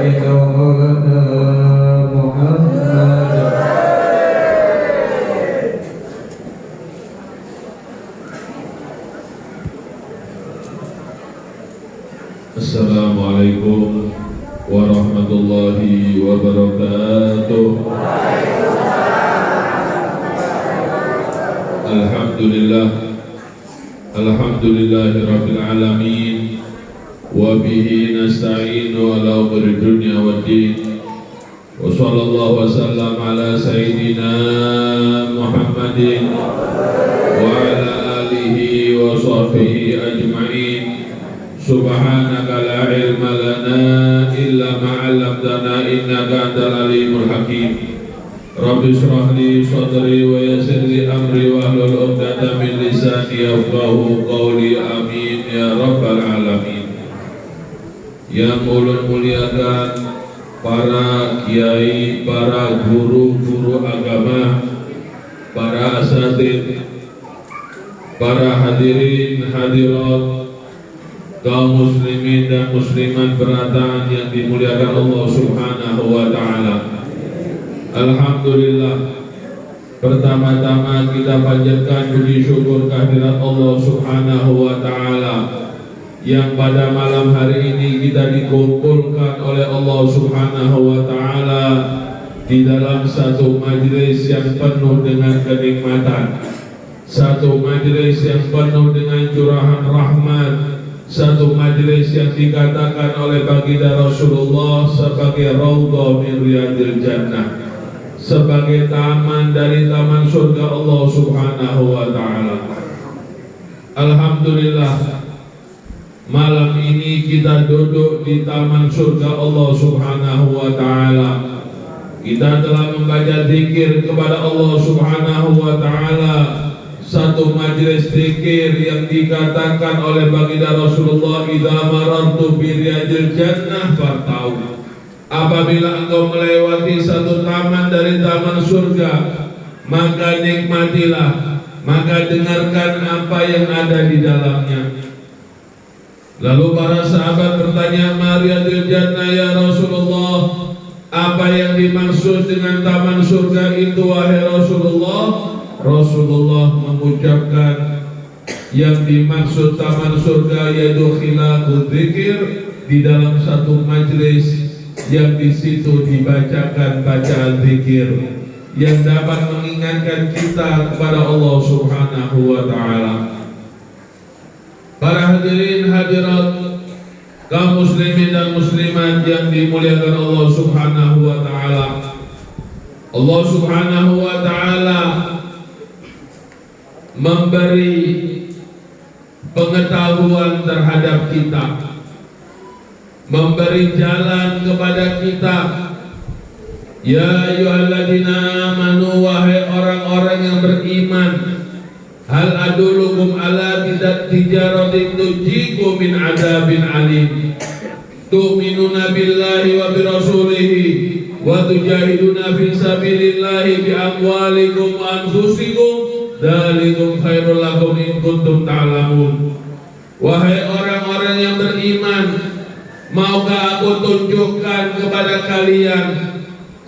سيدنا محمد. Assalamualaikum warahmatullahi wabarakatuh. Alhamdulillahirabbil alamin wa bihi nasta'inu ala umuri dunya waddin. Wa sallallahu wasallam ala sayyidina Muhammadin wa ala alihi wa sahbihi ajma'in. Subhanaka la ilma lana illa ma 'allamtana innaka antal alimul hakim. Rabbi shrah li sadri wa yassir li amri wa hlul 'uqdatam min lisani yafqahu qawli. Amin ya rabbal alamin. Yang ulun muliakan para kiai, para guru-guru agama, para asatidz, para hadirin hadirat, kaum muslimin dan muslimat berataan yang dimuliakan Allah Subhanahu wa ta'ala. Alhamdulillah, pertama-tama kita panjatkan puji syukur kehadirat Allah Subhanahu wa ta'ala yang pada malam hari ini kita dikumpulkan oleh Allah Subhanahu wa ta'ala di dalam satu majelis yang penuh dengan kenikmatan, satu majelis yang penuh dengan curahan rahmat, satu majelis yang dikatakan oleh baginda Rasulullah sebagai raudhah min riyadil jannah, sebagai taman dari taman surga Allah Subhanahu wa ta'ala. Alhamdulillah, malam ini kita duduk di taman surga Allah Subhanahu wa ta'ala. Kita telah membaca zikir kepada Allah Subhanahu wa ta'ala, satu majelis zikir yang dikatakan oleh baginda Rasulullah, idza marartu bi riyadil jannah fartau. Apabila engkau melewati satu taman dari taman surga, maka nikmatilah, maka dengarkan apa yang ada di dalamnya. Lalu para sahabat bertanya, ma riyadil jannah ya Rasulullah? Apa yang dimaksud dengan taman surga itu wahai Rasulullah? Rasulullah mengucapkan, yang dimaksud taman surga yaitu khilaful dzikir, di dalam satu majelis yang di situ dibacakan bacaan zikir yang dapat mengingatkan kita kepada Allah Subhanahu wa ta'ala. Para hadirin hadirat, kaum muslimin dan muslimat yang dimuliakan Allah Subhanahu wa ta'ala. Allah Subhanahu wa ta'ala memberi pengetahuan terhadap kita, memberi jalan kepada kita. Ya ayyuhalladzina amanu, wahai orang-orang yang beriman, hal adulukum ala tijaratin tujikum min adabin alim, tu'minuna billahi wa birasulihi wa tujahiduna fi sabilillahi bi amwalikum wa anfusikum, dzalikum khairul lakum in kuntum ta'lamun. Wahai orang-orang yang beriman, maukah aku tunjukkan kepada kalian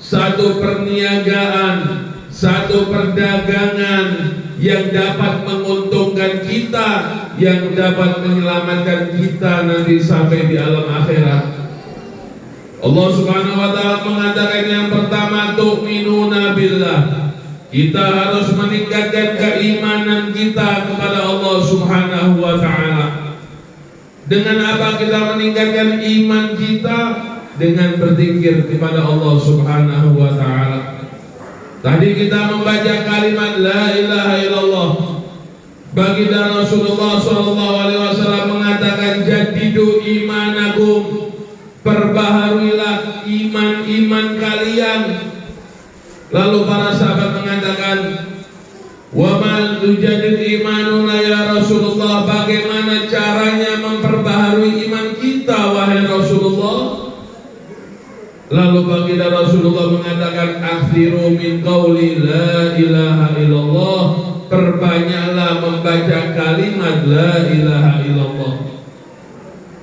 satu perniagaan, satu perdagangan yang dapat menguntungkan kita, yang dapat menyelamatkan kita nanti sampai di alam akhirat. Allah Subhanahu wa ta'ala mengatakan yang pertama, tu'minuna billah. Kita harus meningkatkan keimanan kita kepada Allah Subhanahu wa ta'ala. Dengan apa kita meningkatkan iman kita? Dengan berzikir kepada Allah Subhanahu wa ta'ala. Tadi kita membaca kalimat la ilaha illallah. Baginda Rasulullah SAW mengatakan, jadidu imanakum, perbaharuilah iman-iman kalian. Lalu para sahabat mengatakan, wa mal tujadid imanuna ya Rasulullah, bagaimana caranya memperbaharui iman kita wahai Rasulullah? Lalu baginda Rasulullah mengatakan, akhsiru min qauli la ilaha illallah, perbanyaklah membaca kalimat la ilaha illallah.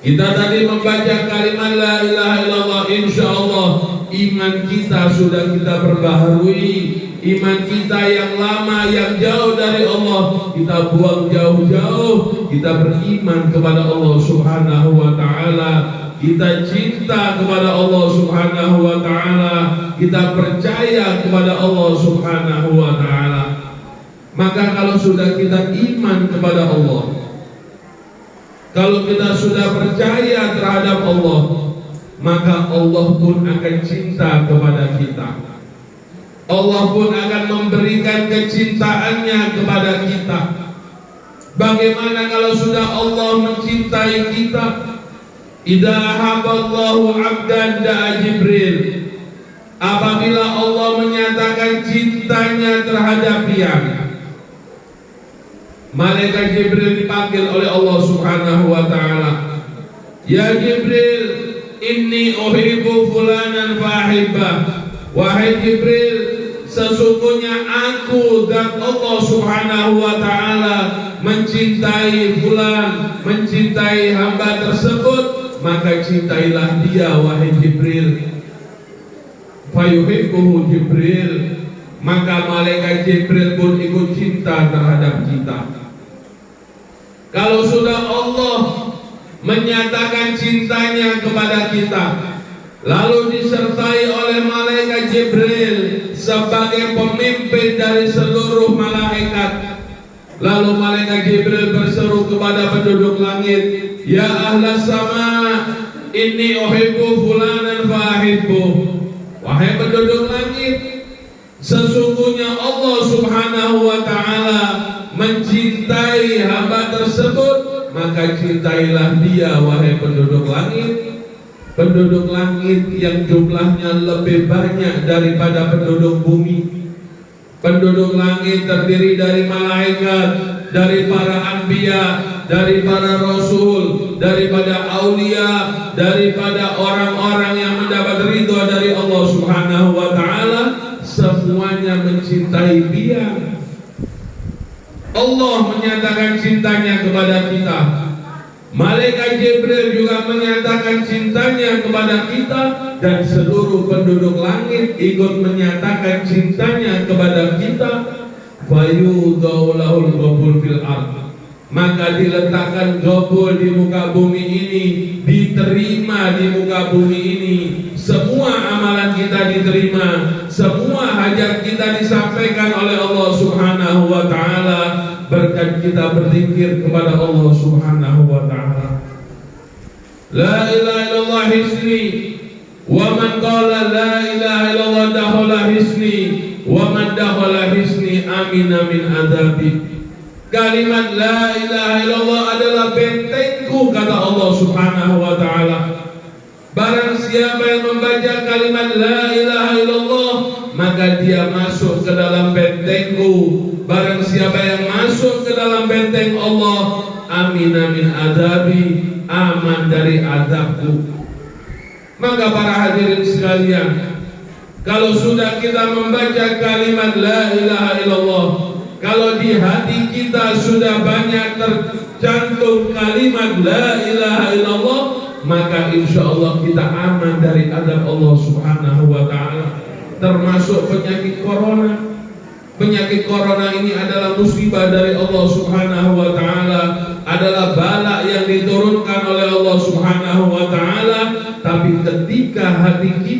Kita tadi membaca kalimat la ilaha illallah insya Allah iman kita sudah kita perbaharui. Iman kita yang lama, yang jauh dari Allah, kita buang jauh-jauh. Kita beriman kepada Allah Subhanahu wa ta'ala. Kita cinta kepada Allah Subhanahu wa ta'ala. Kita percaya kepada Allah Subhanahu wa ta'ala. Maka kalau sudah kita iman kepada Allah, kalau kita sudah percaya terhadap Allah, maka Allah pun akan cinta kepada kita. Allah pun akan memberikan kecintaannya kepada kita. Bagaimana kalau sudah Allah mencintai kita? Idza haballahu 'abdan da'a Jibril. Apabila Allah menyatakan cintanya terhadap dia, malaikat Jibril dipanggil oleh Allah Subhanahu wa ta'ala. Ya Jibril, inni uhibbu fulanan fahibbah. Wahai Jibril, sesungguhnya aku dan Allah Subhanahu wa ta'ala mencintai fulan, mencintai hamba tersebut, maka cintailah dia wahai Jibril. Fayuhibbuhu Jibril, maka malaikat Jibril pun ikut cinta terhadap kita. Kalau sudah Allah menyatakan cintanya kepada kita, lalu disertai oleh malaikat Jibril sebagai pemimpin dari seluruh malaikat, lalu malaikat Jibril berseru kepada penduduk langit, ya ahlas sama, inni uhibbu fulanan fahibbu. Wahai penduduk langit, sesungguhnya Allah Subhanahu wa ta'ala mencintai hamba tersebut, maka cintailah dia wahai penduduk langit. Penduduk langit yang jumlahnya lebih banyak daripada penduduk bumi. Penduduk langit terdiri dari malaikat, dari para anbiya, dari para rasul, daripada aulia, daripada orang-orang yang mendapat ridho dari Allah Subhanahu wa ta'ala. Semuanya mencintai dia. Allah menyatakan cintanya kepada kita. Malaikat Jibril juga menyatakan cintanya kepada kita, dan seluruh penduduk langit ikut menyatakan cintanya kepada kita. Fayudau lahul ghabul fil ard, maka diletakkan ghabul di muka bumi ini, diterima di muka bumi ini. Semua amalan kita diterima, semua hajat kita disampaikan oleh Allah Subhanahu wa ta'ala, berkat kita berzikir kepada Allah Subhanahu wa ta'ala. La ilaha illallah hisni, wa man qala la ilaha illallah dakhala hisni, wa man dakhala hisni amina min adzabi. Kalimat la ilaha illallah adalah bentengku, kata Allah Subhanahu wa ta'ala. Barang siapa yang membaca kalimat la ilaha illallah, maka dia masuk ke dalam bentengku. Barang siapa yang masuk ke dalam benteng Allah, amina min adzabi, aman dari azabku. Maka para hadirin sekalian, kalau sudah kita membaca kalimat la ilaha illallah, kalau di hati kita sudah banyak tercantum kalimat la ilaha illallah, maka insya Allah kita aman dari azab Allah Subhanahu wa ta'ala. Termasuk penyakit corona. Penyakit corona ini adalah musibah dari Allah Subhanahu wa ta'ala, adalah bala yang diturunkan oleh Allah Subhanahu wa ta'ala. Tapi ketika hati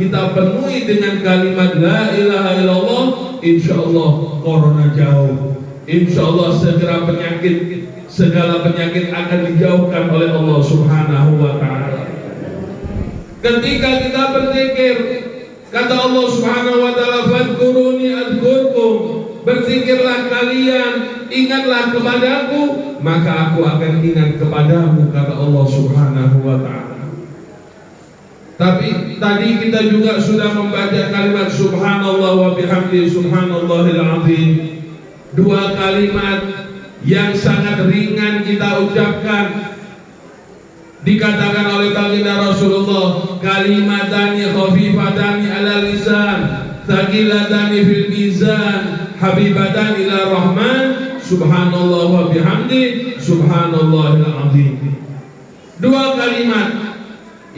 kita penuhi dengan kalimat la ilaha illallah, insya Allah corona jauh. Insya Allah segala penyakit akan dijauhkan oleh Allah Subhanahu wa ta'ala. Ketika kita berzikir, kata Allah Subhanahu wa ta'ala, fadkuruni adkurkum, berzikirlah kalian, ingatlah kepadaku, maka aku akan ingat kepadamu, kata Allah Subhanahu wa ta'ala. Tapi tadi kita juga sudah membaca kalimat subhanallah wa bihamdi subhanallahil azim. Dua kalimat yang sangat ringan kita ucapkan. Dikatakan oleh baginda Rasulullah, kalimatani khafifatani ala lisan, thaqilatani fil mizan, habibatan ila rahman, subhanallah wa bihamdi subhanallahil azim. Dua kalimat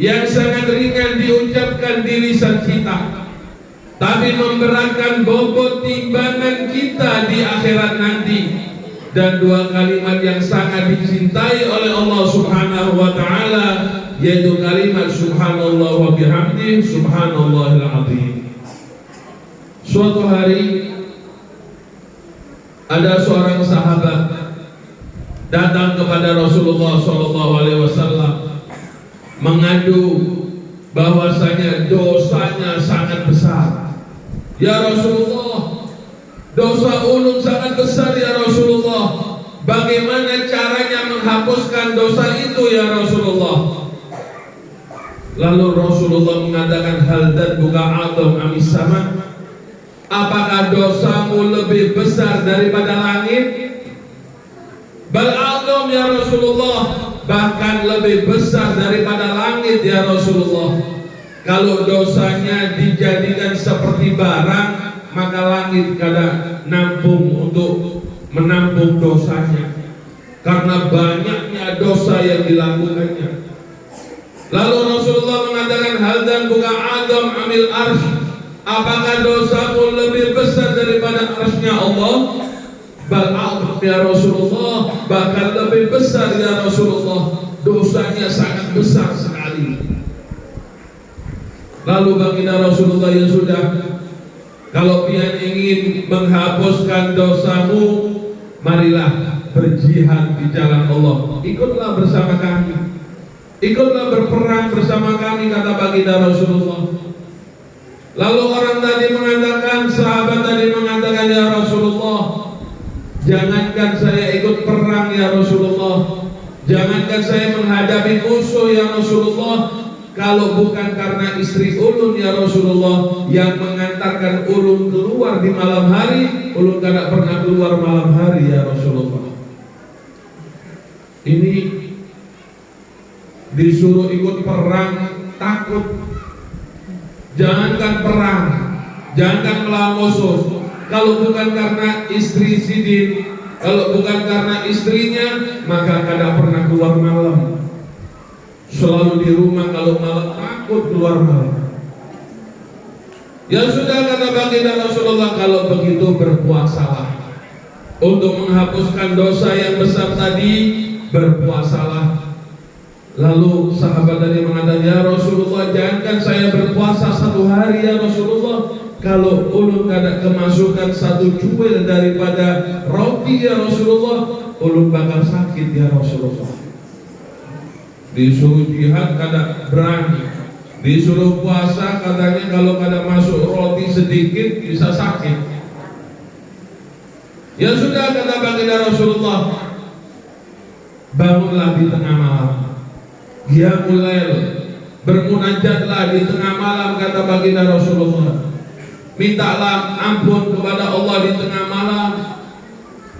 yang sangat ringan diucapkan di lisan kita, tapi memberatkan bobot timbangan kita di akhirat nanti. Dan dua kalimat yang sangat dicintai oleh Allah Subhanahu wa ta'ala, yaitu kalimat subhanallah wa bihamdi subhanallahil azim. Suatu hari ada seorang sahabat datang kepada Rasulullah SAW mengadu bahwasanya dosanya sangat besar. Ya Rasulullah, dosa ulun sangat besar ya Rasulullah. Bagaimana caranya menghapuskan dosa itu ya Rasulullah? Lalu Rasulullah mengatakan, hal dan buka atom amis sama. Apakah dosamu lebih besar daripada langit? Bal atom ya Rasulullah, bahkan lebih besar daripada langit ya Rasulullah. Kalau dosanya dijadikan seperti barang, maka langit kada nampung untuk menampung dosanya, karena banyaknya dosa yang dilakukannya. Lalu Rasulullah mengatakan, hal dan buka adam amil arsh, apakah dosamu lebih besar daripada arsy-Nya Allah? Bal ya Rasulullah, bahkan lebih besar ya Rasulullah, dosanya sangat besar sekali. Lalu baginda Rasulullah, ya sudah, kalau pian ingin menghapuskan dosamu, marilah berjihad di jalan Allah. Ikutlah bersama kami, ikutlah berperang bersama kami, kata baginda Rasulullah. Lalu orang tadi mengatakan, sahabat tadi mengatakan, ya Rasulullah, jangankan saya ikut perang ya Rasulullah, jangankan saya menghadapi musuh ya Rasulullah, kalau bukan karena istri ulun ya Rasulullah yang mengantarkan ulun keluar di malam hari, ulun tidak pernah keluar malam hari ya Rasulullah. Ini disuruh ikut perang, takut. Jangankan perang, jangankan melawan musuh, kalau bukan karena istri sidin, kalau bukan karena istrinya, maka kada pernah keluar malam. Selalu di rumah, kalau malam takut keluar malam. Ya sudah, kata baginda Rasulullah, kalau begitu berpuasalah. Untuk menghapuskan dosa yang besar tadi, berpuasalah. Lalu sahabat tadi mengatakan, ya Rasulullah, jangankan saya berpuasa 1 hari ya Rasulullah, kalau ulun kada kemasukan 1 cuil daripada roti ya Rasulullah, ulun bakal sakit ya Rasulullah. Disuruh jihad kada berani, disuruh puasa katanya kalau kada masuk roti sedikit bisa sakit. Ya sudah, kata baginda Rasulullah, bangunlah di tengah malam, qiyamul lail, bermunajatlah di tengah malam, kata baginda Rasulullah. Mintalah ampun kepada Allah di tengah malam.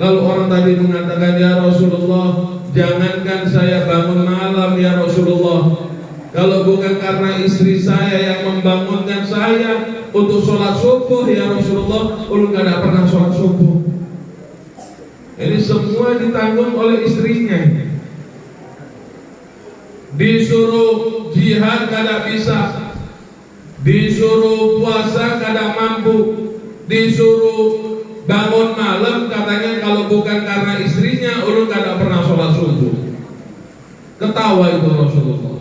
Lalu orang tadi mengatakan, ya Rasulullah, jangankan saya bangun malam ya Rasulullah, kalau bukan karena istri saya yang membangunkan saya untuk sholat subuh ya Rasulullah, ulun tidak pernah sholat subuh. Ini semua ditanggung oleh istrinya. Disuruh jihad kada bisa, disuruh puasa kada mampu, disuruh bangun malam, katanya kalau bukan karena istrinya ulun kada pernah sholat subuh. Ketawa itu Rasulullah.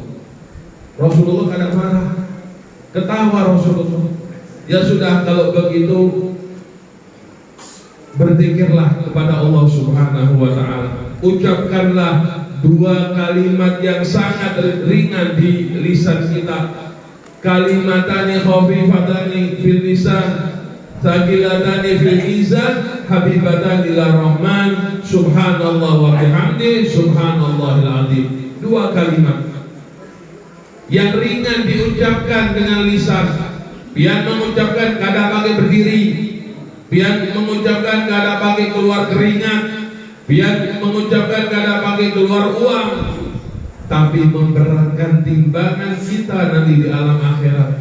Rasulullah kada marah, ketawa Rasulullah. Ya sudah, kalau begitu berzikirlah kepada Allah Subhanahu wa ta'ala. Ucapkanlah 2 kalimat yang sangat ringan di lisan kita. Kalimatani khafifatani fil lisan, tsaqilatani fil mizan, habibatani ila rahman, subhanallah wa bihamdi subhanallahil azim. 2 kalimat yang ringan diucapkan dengan lisan. Pian mengucapkan kada pakai berdiri, pian mengucapkan kada pakai keluar keringat, pian mengucapkan kada pakai keluar uang, tapi memberatkan timbangan kita nanti di alam akhirat.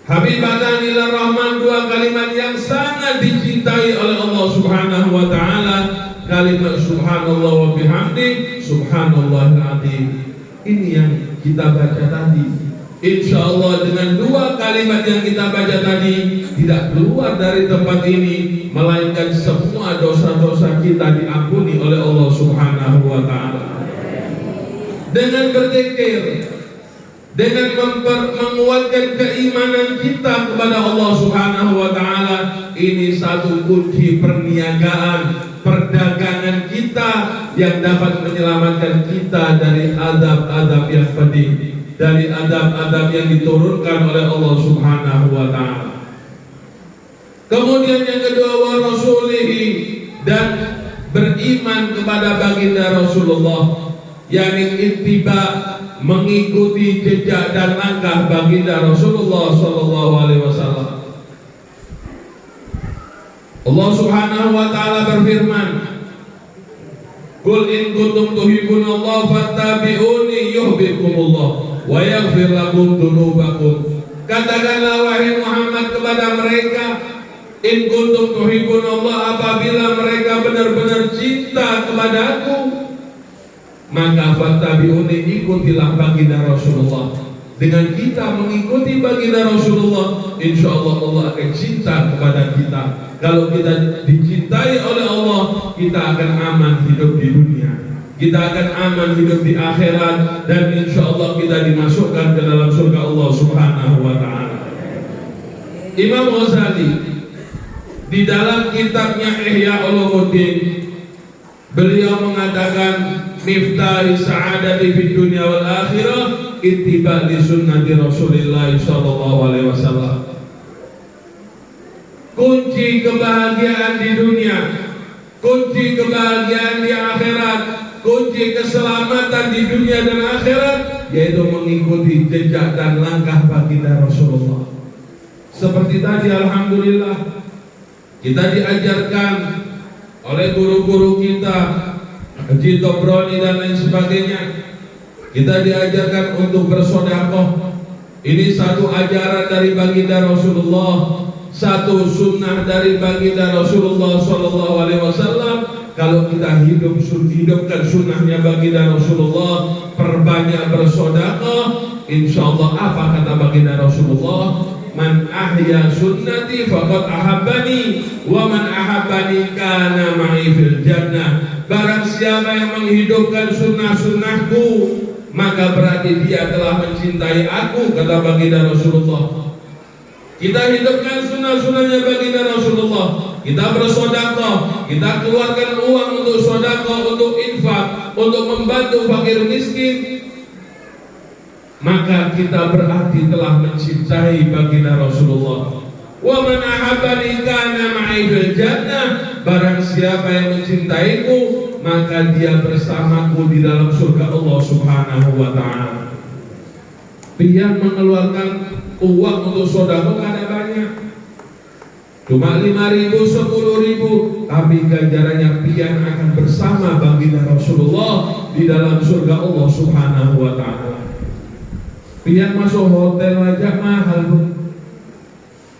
Habibatan ila rahman, 2 kalimat yang sangat dicintai oleh Allah Subhanahu wa ta'ala. Kalimat subhanallah wa bihamdi subhanallahil azim. Ini yang kita baca tadi. Insya Allah dengan dua kalimat yang kita baca tadi tidak keluar dari tempat ini, melainkan semua dosa-dosa kita diampuni oleh Allah Subhanahu wa Ta'ala. Dengan berzikir, dengan menguatkan keimanan kita kepada Allah Subhanahu wa Ta'ala, ini satu kunci perniagaan, perdagangan kita yang dapat menyelamatkan kita dari azab-azab yang pedih, dari adab-adab yang diturunkan oleh Allah Subhanahu wa Ta'ala. Kemudian yang kedua, wa rasulihi, dan beriman kepada baginda Rasulullah, yakni ittiba, mengikuti jejak dan langkah baginda Rasulullah sallallahu alaihi wasallam. Allah Subhanahu wa Ta'ala berfirman, "Qul in kuntum tuhibbunallaha fattabi'uni yuhibbukumullah wa yaghfir lakum dzunubakum." Katakanlah wahai Muhammad kepada mereka, in kuntum tuhibbunallah, apabila mereka benar-benar cinta kepadaku, maka fattabi'uni, ikutilah baginda Rasulullah. Dengan kita mengikuti baginda Rasulullah, insya Allah Allah akan cinta kepada kita. Kalau kita dicintai oleh Allah, kita akan aman hidup di dunia, kita akan aman hidup di akhirat, dan insya Allah kita dimasukkan ke dalam surga Allah Subhanahu wa Ta'ala. Imam Ghazali di dalam kitabnya Ihya Ulumuddin, beliau mengatakan, miftah sa'adati fid dunya wal akhirah ittiba li sunnati Rasulillah sallallahu alaihi wasallam. Kunci kebahagiaan di dunia, kunci kebahagiaan di akhirat, kunci keselamatan di dunia dan akhirat, yaitu mengikuti jejak dan langkah baginda Rasulullah. Seperti tadi, alhamdulillah, kita diajarkan oleh guru-guru kita, Haji Tobroni dan lain sebagainya. Kita diajarkan untuk bersedekah. Ini satu ajaran dari baginda Rasulullah, satu sunnah dari baginda Rasulullah sallallahu alaihi wasallam. Kalau kita hidupkan sunnahnya baginda Rasulullah, perbanyak bersedekah, insyaallah apa kata baginda Rasulullah? Man ahya sunnati faqad ahabbani wa man ahabbani kana ma'i fil jannah. Barang siapa yang menghidupkan sunnah-sunnahku, maka berarti dia telah mencintai aku, kata baginda Rasulullah. Kita hidupkan sunnah-sunnahnya baginda Rasulullah, kita bersedekah, kita keluarkan uang untuk sedekah, untuk infak, untuk membantu fakir miskin, maka kita berarti telah mencintai baginda Rasulullah. Wa man ahabbani kana ma'i fil jannah. Barang siapa yang mencintaiku, maka dia bersamaku di dalam surga Allah Subhanahu wa Ta'ala. Pian mengeluarkan uang untuk sedekah ada banyak, cuma 5.000, 10.000, tapi ganjarannya pian akan bersama baginda Rasulullah di dalam surga Allah Subhanahu wa Ta'ala. Pian masuk hotel aja mahal.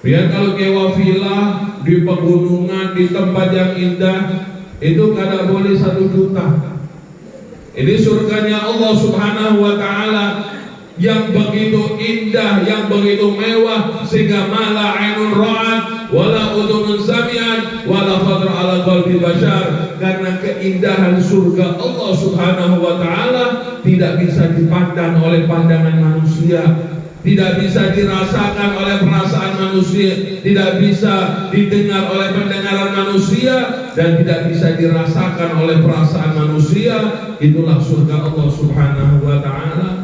Pian kalau nyewa villa di pegunungan, di tempat yang indah, itu kada boleh 1 juta. Ini surganya Allah Subhanahu wa Ta'ala yang begitu indah, yang begitu mewah, sehingga mala ainun ra'at wala udhunun sami'at wala khatra ala qalbi bashar. Karena keindahan surga Allah Subhanahu wa Ta'ala tidak bisa dipandang oleh pandangan manusia, tidak bisa dirasakan oleh perasaan manusia, tidak bisa didengar oleh pendengaran manusia, dan tidak bisa dirasakan oleh perasaan manusia. Itulah surga Allah Subhanahu wa Ta'ala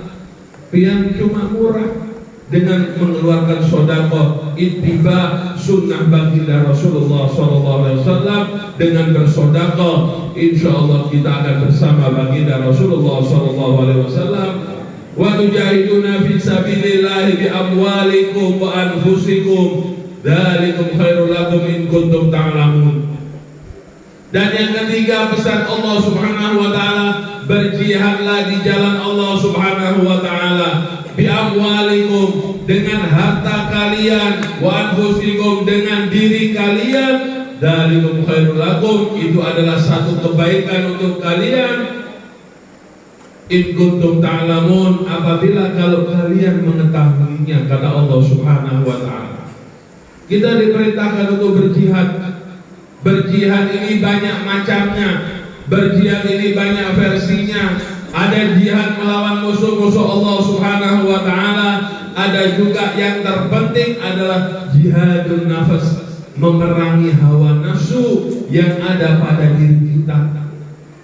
yang cuma murah dengan mengeluarkan sedekah, ittiba sunnah baginda Rasulullah sallallahu alaihi wasallam. Dengan bersedekah, insyaallah kita akan bersama baginda Rasulullah sallallahu alaihi wasallam. Wa tujahiduna fi sabilillahi bi amwalikum wa anfusikum dzalikum khairul lakum in kuntum ta'lamun. Dan yang ketiga, pesan Allah Subhanahu wa Ta'ala, berjihadlah di jalan Allah Subhanahu wa Ta'ala bi amwalikum, dengan harta kalian, wa anfusikum, dengan diri kalian, dzalikum khairul lakum, itu adalah satu kebaikan untuk kalian. In kuntum ta'lamun, apabila kalau kalian mengetahuinya, kata Allah Subhanahu wa taala. Kita diperintahkan untuk berjihad. Berjihad ini banyak macamnya. Berjihad ini banyak versinya. Ada jihad melawan musuh-musuh Allah Subhanahu wa taala. Ada juga yang terpenting adalah jihadun nafas, memerangi hawa nafsu yang ada pada diri kita.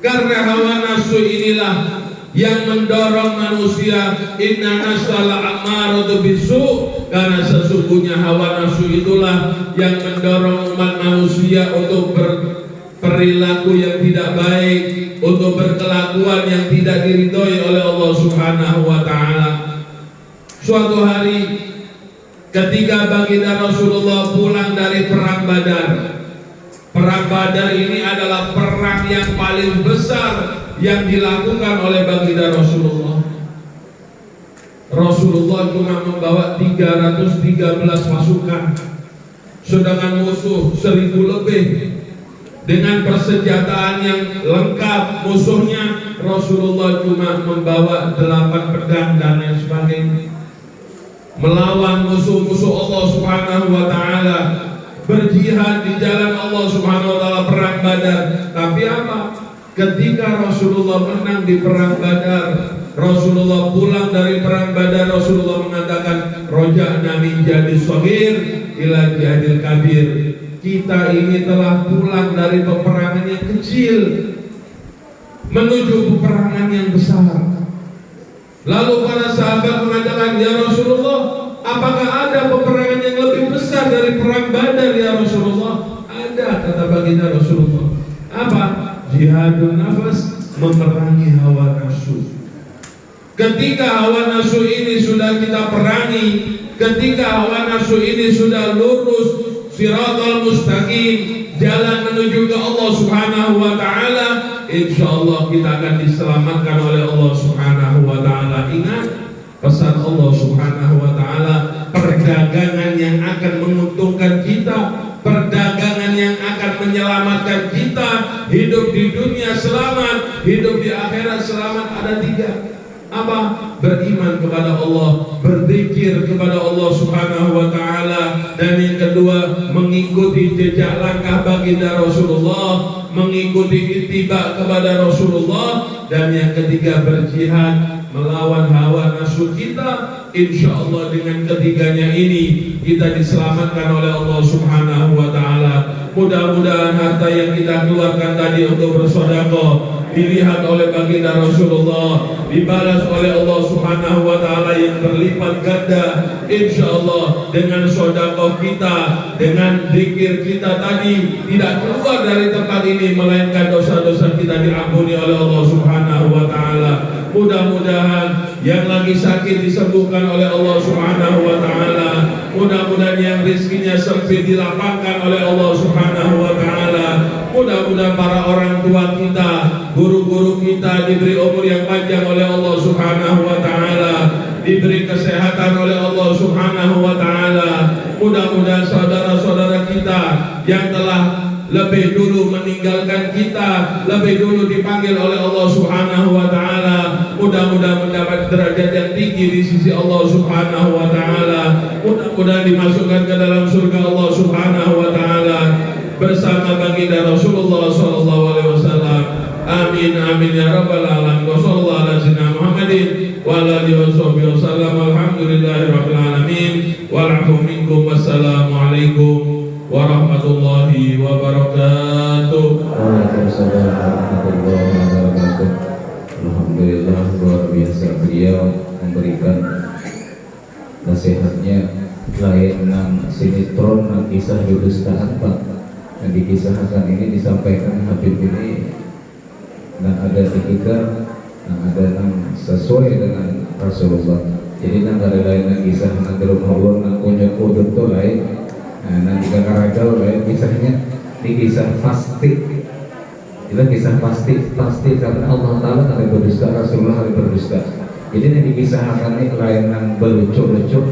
Karena hawa nafsu inilah yang mendorong manusia, inna nafsal ammaratu bisu, karena sesungguhnya hawa nafsu itulah yang mendorong umat manusia untuk berperilaku yang tidak baik, untuk berkelakuan yang tidak diridhoi oleh Allah Subhanahu wa taala. Suatu hari ketika baginda Rasulullah pulang dari perang Badar. Perang Badar ini adalah perang yang paling besar yang dilakukan oleh baginda Rasulullah. Rasulullah cuma membawa 313 pasukan, sedangkan musuh 1000 lebih. Dengan persenjataan yang lengkap musuhnya, Rasulullah cuma membawa 8 pedang dan lain sebagainya. Melawan musuh-musuh Allah Subhanahu wa taala, berjihad di jalan Allah Subhanahu wa taala, perang Badar. Tapi apa? Ketika Rasulullah menang di perang Badar, Rasulullah pulang dari perang Badar, Rasulullah mengatakan, roja'na min jihadis shaghir ila jihadil kabir. Kita ini telah pulang dari peperangan yang kecil menuju peperangan yang besar. Lalu para sahabat mengatakan, ya Rasulullah, apakah ada peperangan yang lebih besar dari perang Badar ya Rasulullah? Ada, kata baginda Rasulullah. Apa? Jihadun nafas, memerangi hawa nafsu. Ketika hawa nafsu ini sudah kita perangi, ketika hawa nafsu ini sudah lurus siratal mustaqim, jalan menuju ke Allah Subhanahu wa taala, insyaallah kita akan diselamatkan oleh Allah Subhanahu wa taala. Ingat pesan Allah Subhanahu wa taala, perdagangan yang akan menguntungkan kita, perdagangan yang akan menyelamatkan kita, hidup di dunia selamat, hidup di akhirat selamat, ada 3. Apa? Beriman kepada Allah, berzikir kepada Allah Subhanahu wa taala, dan yang kedua mengikuti jejak langkah baginda Rasulullah, mengikuti ittiba kepada Rasulullah, dan yang ketiga berjihad melawan hawa nafsu kita. Insyaallah dengan ketiganya ini kita diselamatkan oleh Allah Subhanahu wa taala. Mudah-mudahan harta yang kita keluarkan tadi untuk bersedekah dilihat oleh baginda Rasulullah, dibalas oleh Allah Subhanahu wa taala yang berlipat ganda. Insyaallah dengan sedekah kita, dengan zikir kita tadi, tidak keluar dari tempat ini melainkan dosa-dosa kita diampuni oleh Allah Subhanahu wa taala. Mudah-mudahan yang lagi sakit disembuhkan oleh Allah Subhanahu wa taala. Mudah-mudahan yang rezekinya sempit dilapangkan oleh Allah Subhanahu wa taala. Mudah-mudahan para orang tua kita, guru-guru kita diberi umur yang panjang oleh Allah Subhanahu wa taala, diberi kesehatan oleh Allah Subhanahu wa taala. Mudah-mudahan saudara-saudara kita yang telah lebih dulu meninggalkan kita, lebih dulu dipanggil oleh Allah Subhanahu wa taala, mudah-mudahan mendapat derajat yang tinggi di sisi Allah Subhanahu wa taala. Mudah-mudahan dimasukkan ke dalam surga Allah Subhanahu wa taala bersama baginda Rasulullah sallallahu alaihi wasallam. Amin amin ya rabbal alamin. Wa sallallahu ala sayyidina Muhammadin wa ala alihi wasallam. Alhamdulillahirabbil alamin. Wal 'afwu minkum. Wassalamu alaikum warahmatullahi wabarakatuh. Waalaikumsalam warahmatullahi wabarakatuh. Alhamdulillah, luar biasa beliau memberikan nasihatnya layaknya sinetron kisah Yudhistha Pak. Yang dikisahkan ini disampaikan Habib ini, dan ada tiga, ada yang sesuai dengan Rasulullah. Jadi negara lain kisah negara Allah nang punya kode tu lain. Nah, jika karakter lain kisahnya dikisah pasti, itu kisah pasti karena Allah Taala ada berdusta, Rasulullah ada berdusta. Jadi yang dikisahkan ini lain yang berlucu-lucu.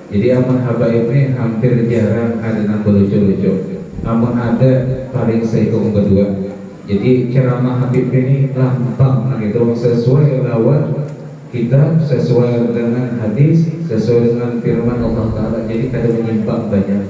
Jadi aman habaib ini hampir jarang ada yang berlucu-lucu. Namun ada paling seikung kedua, Jadi ceramah Habib ini lambang gitu, sesuai lawat kitab, sesuai dengan hadis, sesuai dengan firman Allah Ta'ala. Jadi kada menyimpang banyak.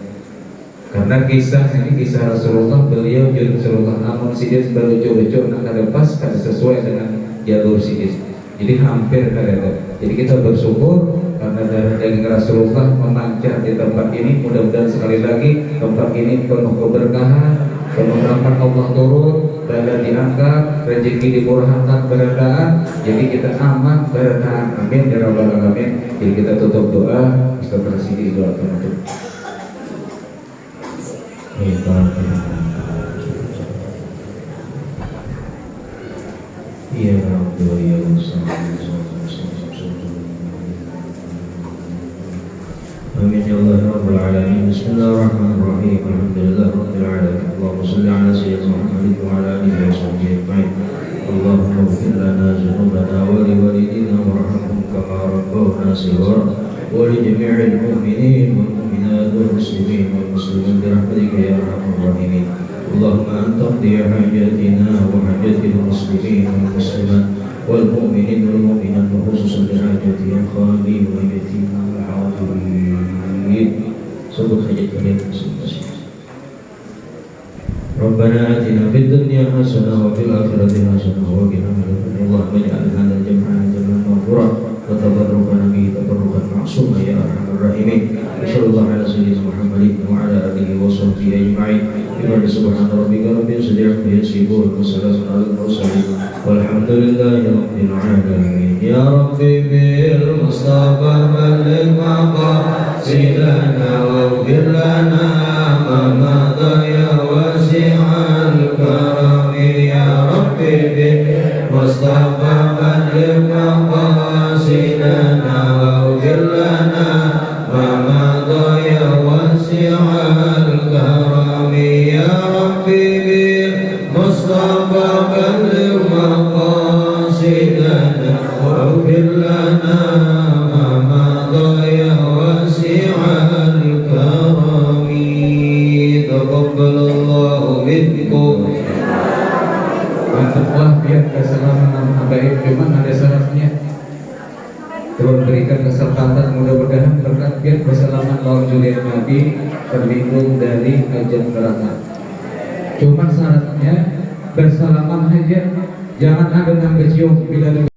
Karena kisah ini kisah Rasulullah, beliau juru Rasulullah, namun sidis belucu-lucu nak kada pas, kada sesuai dengan jalur sidis. Jadi hampir kada ada. Jadi kita bersyukur karena darah daging Rasulullah memancar di tempat ini. Mudah-mudahan sekali lagi tempat ini penuh keberkahan, penuh rahmat Allah turun, badan diangkat, rezeki dimurahkan, berkah. Jadi kita aman, berkah. Amin ya rabbal alamin. Jadi kita tutup doa. Ustaz Rasidi doa penutup. Ya Rabbi ya Amin ya Allah Rabbul Alamin. Bismillahirrahmanirrahim. Alhamdulillah Rabbil Alamin. Allahumma salli ala sayyidina Muhammad wa ala alihi wa sahbihi ajma'in. Allahumma ighfir lana dhunubana wa li walidina warhamhum kama rabbawna shighara wa li jami'il mu'minin wal mu'minat wal muslimin wal muslimat bi rahmatika ya arhamar rahimin. Allahumma anta qdi hajatina wa hajatil muslimin wal muslimat wal mu'minin wal mu'minat wa khususan bi hajati khali wa yatim wal hadirin. Sebut saja kalian masing-masing. Rabbana atina fid dunya hasanah wa fil akhirati hasanah wa qina adzabannar. Allahumma ij'al hadzal jam'a jam'an maghfura wa tabarrukana bihi tabarrukan ma'suma ya arhamar rahimin. Sallallahu ala sayyidina Muhammadin wa ala alihi wa sahbihi ajma'in. Subhana rabbika rabbil izzati amma yasifun wa salamun alal mursalin walhamdulillahi rabbil alamin. Ya Rabbi bil Mustafa balligh maqasidana waghfir lana ma madha ya wasi'al karam. Ya Rabbi bil Mustafa balligh maqasidana waghfir lana ma madha ya wasi'al karam. Ya Rabbi bil Mustafa balligh maqasidana waghfir lana ma madha ya wasi'al karam. Taqabbalallahu minkum. Mantaplah biar keselamatan habaib, memang ada syaratnya. Tuhan berikan kesempatan, mudah-mudahan berkat biar keselamatan lawan Julian Nabi terlindung dari ajab neraka. Cuma syaratnya bersalaman saja, jangan ada yang kecium bila